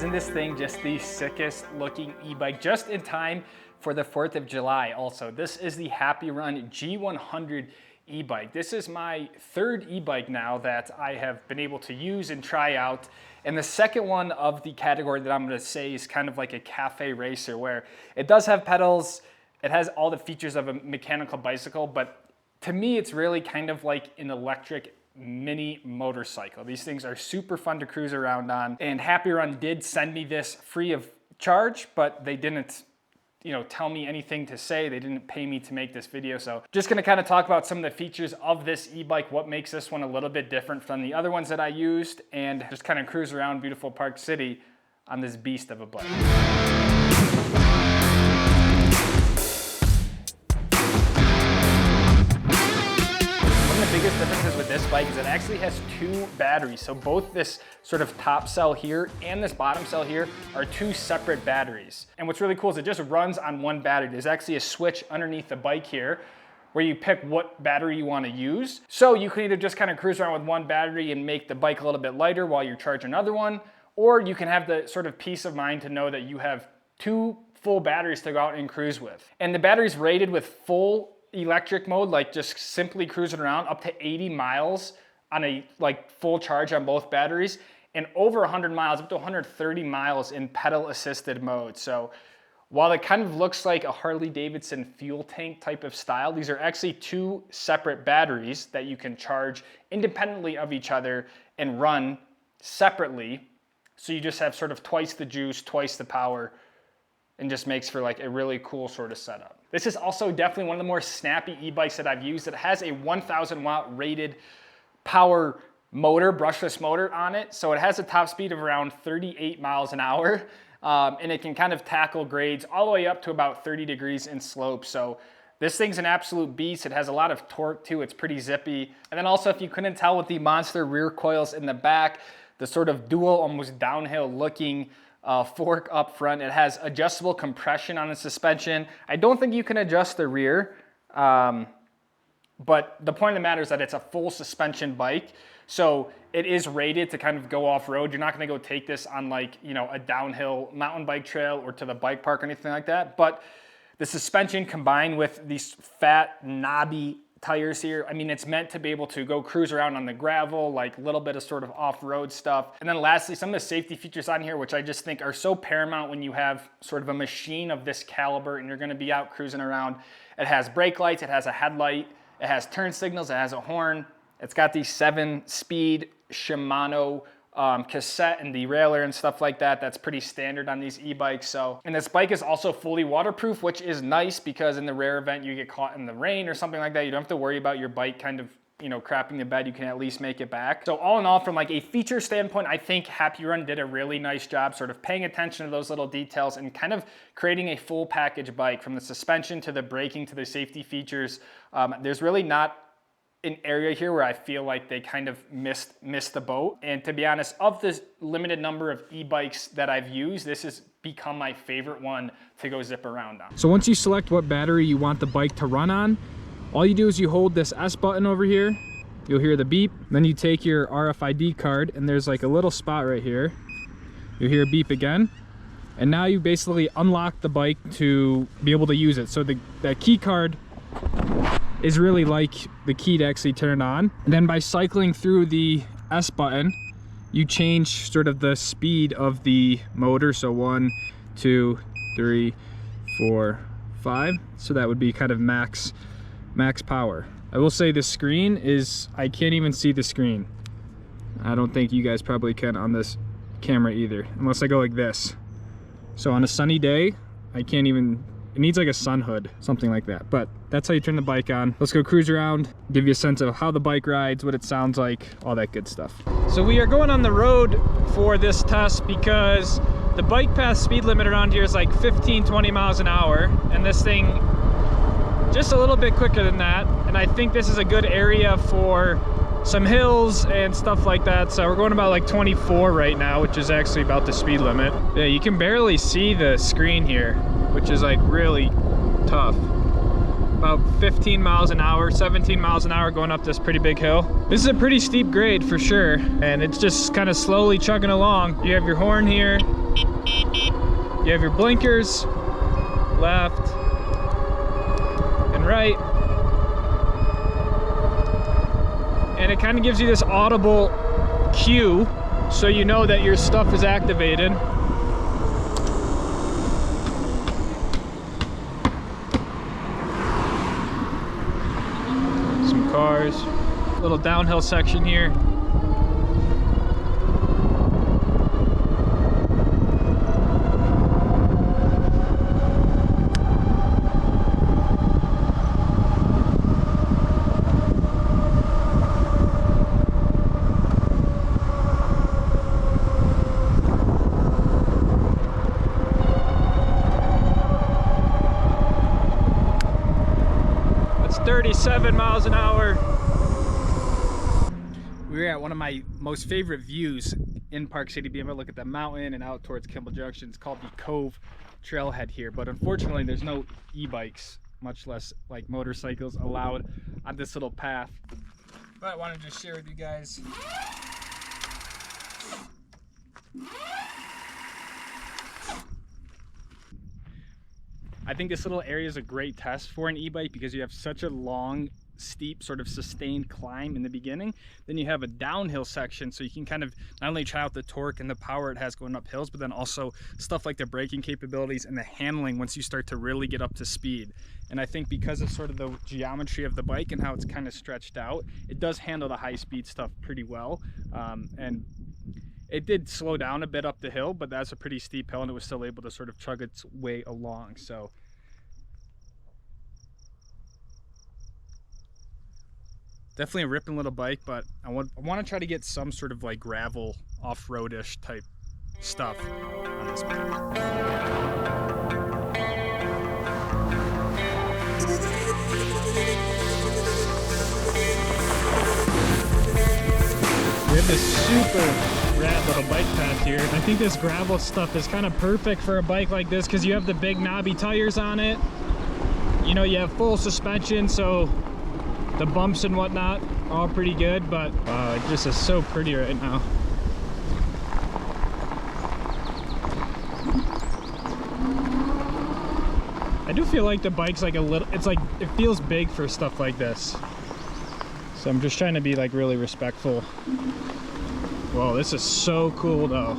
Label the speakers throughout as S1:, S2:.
S1: Isn't this thing just the sickest looking e-bike, just in time for the 4th of July also? This is the HAPPYRUN G100 e-bike. This is my third e-bike now that I have been able to use and try out. And the second one of the category that I'm gonna say is kind of like a cafe racer, where it does have pedals, it has all the features of a mechanical bicycle, but to me, it's really kind of like an electric mini motorcycle. These things are super fun to cruise around on, and HAPPYRUN did send me this free of charge, but they didn't, tell me anything to say. They didn't pay me to make this video. So just gonna kind of talk about some of the features of this e-bike, what makes this one a little bit different from the other ones that I used, and just kind of cruise around beautiful Park City on this beast of a bike. The biggest differences with this bike is it actually has two batteries. So both this sort of top cell here and this bottom cell here are two separate batteries. And what's really cool is it just runs on one battery. There's actually a switch underneath the bike here where you pick what battery you want to use. So you can either just kind of cruise around with one battery and make the bike a little bit lighter while you're charging another one, or you can have the sort of peace of mind to know that you have two full batteries to go out and cruise with. And the battery's rated with full electric mode, like just simply cruising around, up to 80 miles on a full charge on both batteries, and over 100 miles, up to 130 miles in pedal assisted mode. So while it kind of looks like a Harley Davidson fuel tank type of style, these are actually two separate batteries that you can charge independently of each other and run separately. So you just have sort of twice the juice, twice the power, and just makes for like a really cool sort of setup. This is also definitely one of the more snappy e-bikes that I've used. It has a 1,000 watt rated power motor, brushless motor on it. So it has a top speed of around 38 miles an hour. And it can kind of tackle grades all the way up to about 30 degrees in slope. So this thing's an absolute beast. It has a lot of torque too. It's pretty zippy. And then also, if you couldn't tell, with the monster rear coils in the back, the sort of dual, almost downhill looking fork up front. It has adjustable compression on the suspension. I don't think you can adjust the rear, but the point of the matter is that it's a full suspension bike. So it is rated to kind of go off-road. You're not gonna go take this on a downhill mountain bike trail or to the bike park or anything like that. But the suspension combined with these fat, knobby tires here, I mean, it's meant to be able to go cruise around on the gravel, like a little bit of sort of off-road stuff. And then lastly, some of the safety features on here, which I just think are so paramount when you have sort of a machine of this caliber and you're gonna be out cruising around. It has brake lights, it has a headlight, it has turn signals, it has a horn. It's got the 7-speed Shimano cassette and derailleur and stuff like that. That's pretty standard on these e-bikes. So, and this bike is also fully waterproof, which is nice because in the rare event you get caught in the rain or something like that, you don't have to worry about your bike kind of, crapping the bed. You can at least make it back. So all in all, from like a feature standpoint, I think HAPPYRUN did a really nice job sort of paying attention to those little details and kind of creating a full package bike, from the suspension to the braking to the safety features. There's really not an area here where I feel like they kind of missed the boat. And to be honest, of the limited number of e-bikes that I've used, this has become my favorite one to go zip around on. So once you select what battery you want the bike to run on, all you do is you hold this S button over here, you'll hear the beep, then you take your RFID card and there's like a little spot right here. You'll hear a beep again. And now you basically unlock the bike to be able to use it. So that key card is really like the key to actually turn it on. And then by cycling through the S button, you change sort of the speed of the motor. So 1, 2, 3, 4, 5. So that would be kind of max power. I will say the screen is, I can't even see the screen. I don't think you guys probably can on this camera either, unless I go like this. So on a sunny day, I can't even, it needs like a sun hood, something like that. But that's how you turn the bike on. Let's go cruise around, give you a sense of how the bike rides, what it sounds like, all that good stuff. So we are going on the road for this test because the bike path speed limit around here is like 15-20 miles an hour, and this thing just a little bit quicker than that. And I think this is a good area for some hills and stuff like that. So we're going about like 24 right now, which is actually about the speed limit. Yeah, you can barely see the screen here, which is like really tough. About 15 miles an hour, 17 miles an hour going up this pretty big hill. This is a pretty steep grade for sure, and it's just kind of slowly chugging along. You have your horn here, You have your blinkers, left and right. And it kind of gives you this audible cue so you know that your stuff is activated. Some cars, little downhill section here. That's 37 miles an hour. We're at one of my most favorite views in Park City, being able to look at the mountain and out towards Kimball Junction. It's called the Cove Trailhead here, but unfortunately there's no e-bikes, much less like motorcycles, allowed on this little path. But I wanted to share with you guys. I think this little area is a great test for an e-bike because you have such a long, steep, sort of sustained climb in the beginning. Then you have a downhill section, so you can kind of not only try out the torque and the power it has going up hills, but then also stuff like the braking capabilities and the handling once you start to really get up to speed. And I think because of sort of the geometry of the bike and how it's kind of stretched out, it does handle the high speed stuff pretty well. And it did slow down a bit up the hill, but that's a pretty steep hill and it was still able to sort of chug its way along. So definitely a ripping little bike, but I want to try to get some sort of like gravel off-roadish type stuff on this bike. We have this super rad little bike path here. I think this gravel stuff is kind of perfect for a bike like this because you have the big knobby tires on it. You know, you have full suspension, so the bumps and whatnot are all pretty good, but wow, it just is so pretty right now. I do feel like the bike's like a little, it's like, it feels big for stuff like this. So I'm just trying to be like really respectful. Whoa, this is so cool though.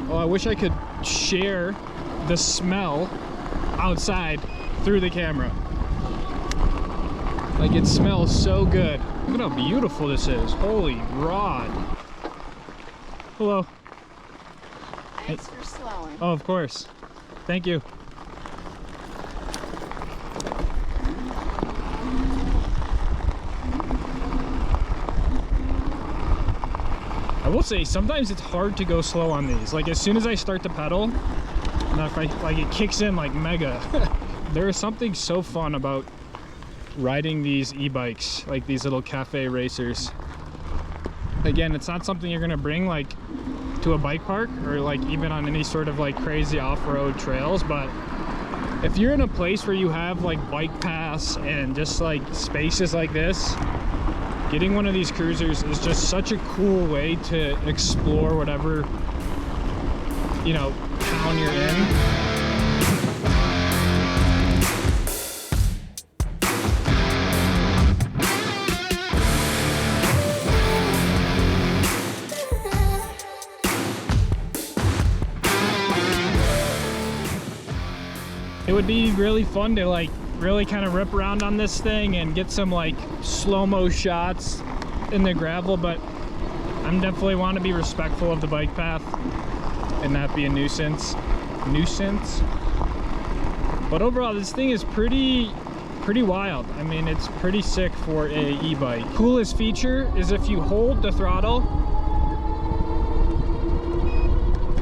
S1: Oh, I wish I could share the smell outside through the camera. Like, it smells so good. Look at how beautiful this is. Holy rod. Hello.
S2: Thanks for slowing.
S1: Oh, of course. Thank you. I will say, sometimes it's hard to go slow on these. Like, as soon as I start to pedal, and if I, like, it kicks in like mega. There is something so fun about riding these e-bikes, like these little cafe racers. Again, it's not something you're gonna bring like to a bike park or like even on any sort of like crazy off-road trails, but if you're in a place where you have like bike paths and just like spaces like this, getting one of these cruisers is just such a cool way to explore whatever, you know, town you're in. It would be really fun to like really kind of rip around on this thing and get some like slow-mo shots in the gravel, but I'm definitely want to be respectful of the bike path and not be a nuisance. But overall, this thing is pretty wild. I mean, it's pretty sick for a e-bike. Coolest feature is if you hold the throttle,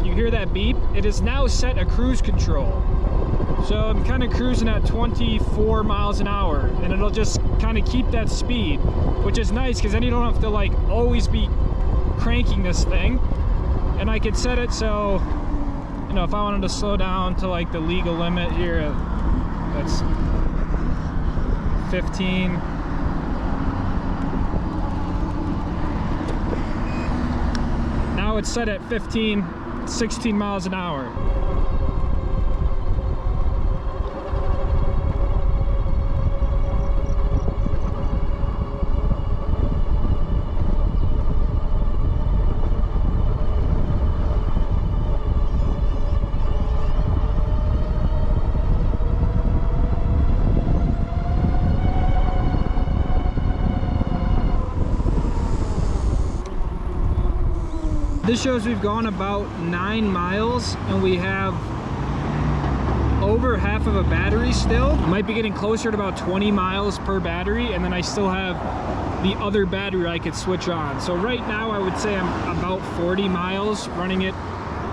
S1: you hear that beep, it is now set a cruise control. So I'm kind of cruising at 24 miles an hour, and it'll just kind of keep that speed, which is nice because then you don't have to like always be cranking this thing. And I could set it so, you know, if I wanted to slow down to like the legal limit here, that's 15. Now it's set at 16 miles an hour. This shows we've gone about 9 miles and we have over half of a battery still. Might be getting closer to about 20 miles per battery, and then I still have the other battery I could switch on. So right now I would say I'm about 40 miles running it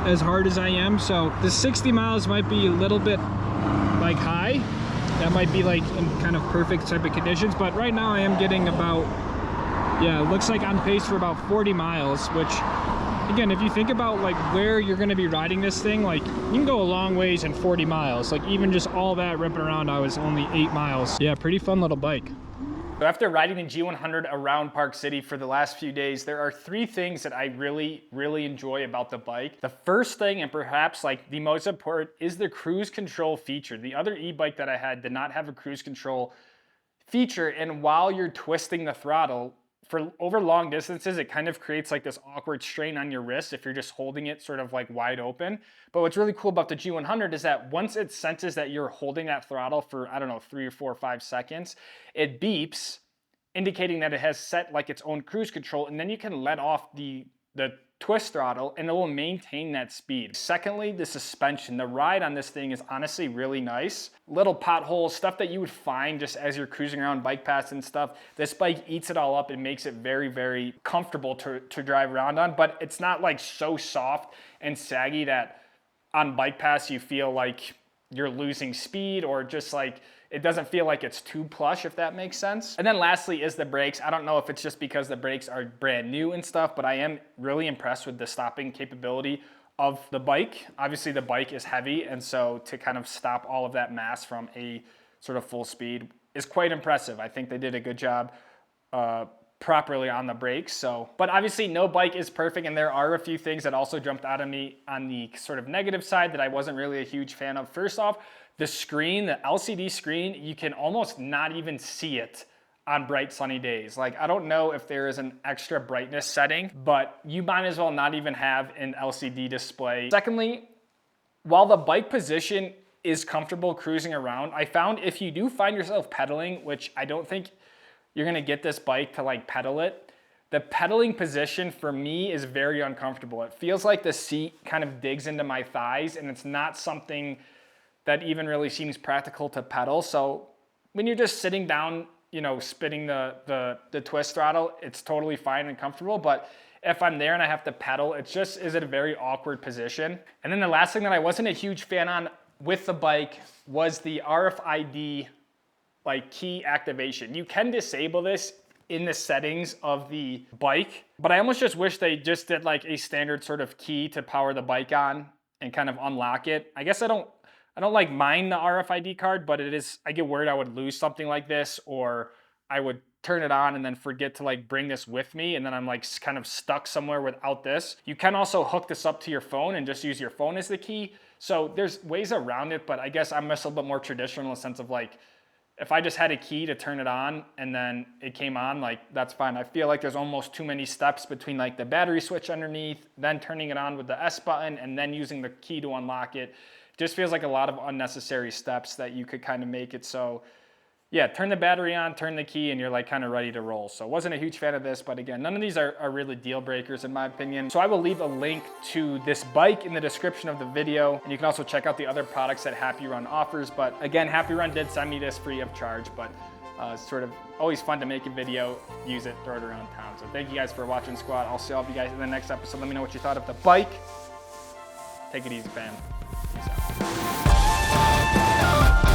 S1: as hard as I am. So the 60 miles might be a little bit like high. That might be like in kind of perfect type of conditions, but right now I am getting about, yeah, it looks like on pace for about 40 miles, which again, if you think about like where you're going to be riding this thing, like you can go a long ways in 40 miles. Like even just all that ripping around, I was only 8 miles. Yeah, pretty fun little bike. So after riding the G100 around Park City for the last few days, there are 3 things that I really enjoy about the bike. The first thing, and perhaps like the most important, is the cruise control feature. The other e-bike that I had did not have a cruise control feature, and while you're twisting the throttle, for over long distances, it kind of creates like this awkward strain on your wrist if you're just holding it sort of like wide open. But what's really cool about the G100 is that once it senses that you're holding that throttle for, I don't know, 3 or 4 or 5 seconds, it beeps, indicating that it has set like its own cruise control, and then you can let off the twist throttle and it will maintain that speed. Secondly, the suspension. The ride on this thing is honestly really nice. Little potholes, stuff that you would find just as you're cruising around bike paths and stuff. This bike eats it all up and makes it very comfortable to drive around on, but it's not like so soft and saggy that on bike paths you feel like you're losing speed, or just like it doesn't feel like it's too plush, if that makes sense. And then lastly is the brakes. I don't know if it's just because the brakes are brand new and stuff, but I am really impressed with the stopping capability of the bike. Obviously the bike is heavy, and so to kind of stop all of that mass from a sort of full speed is quite impressive. I think they did a good job properly on the brakes. So, but obviously no bike is perfect, and there are a few things that also jumped out at me on the sort of negative side that I wasn't really a huge fan of. First off, the screen, the LCD screen, you can almost not even see it on bright sunny days. Like, I don't know if there is an extra brightness setting, but you might as well not even have an LCD display. Secondly, while the bike position is comfortable cruising around, I found if you do find yourself pedaling, which I don't think you're gonna get this bike to like pedal it, the pedaling position for me is very uncomfortable. It feels like the seat kind of digs into my thighs, and it's not something that even really seems practical to pedal. So when you're just sitting down, you know, spinning the twist throttle, it's totally fine and comfortable. But if I'm there and I have to pedal, it just is at a very awkward position. And then the last thing that I wasn't a huge fan on with the bike was the RFID like key activation. You can disable this in the settings of the bike, but I almost just wish they just did like a standard sort of key to power the bike on and kind of unlock it. I guess I don't like mind the RFID card, but it is, I get worried I would lose something like this, or I would turn it on and then forget to like bring this with me, and then I'm like kind of stuck somewhere without this. You can also hook this up to your phone and just use your phone as the key. So there's ways around it, but I guess I'm just a little bit more traditional in the sense of like, if I just had a key to turn it on and then it came on, like that's fine. I feel like there's almost too many steps between like the battery switch underneath, then turning it on with the S button, and then using the key to unlock it. Just feels like a lot of unnecessary steps that you could kind of make it so, yeah, turn the battery on, turn the key, and you're like kind of ready to roll. So wasn't a huge fan of this, but again, none of these are really deal breakers in my opinion. So I will leave a link to this bike in the description of the video, and you can also check out the other products that HAPPYRUN offers. But again, HAPPYRUN did send me this free of charge, but it's sort of always fun to make a video, use it, throw it around town. So thank you guys for watching, squad. I'll see all of you guys in the next episode. Let me know what you thought of the bike. Take it easy, fam. Peace out.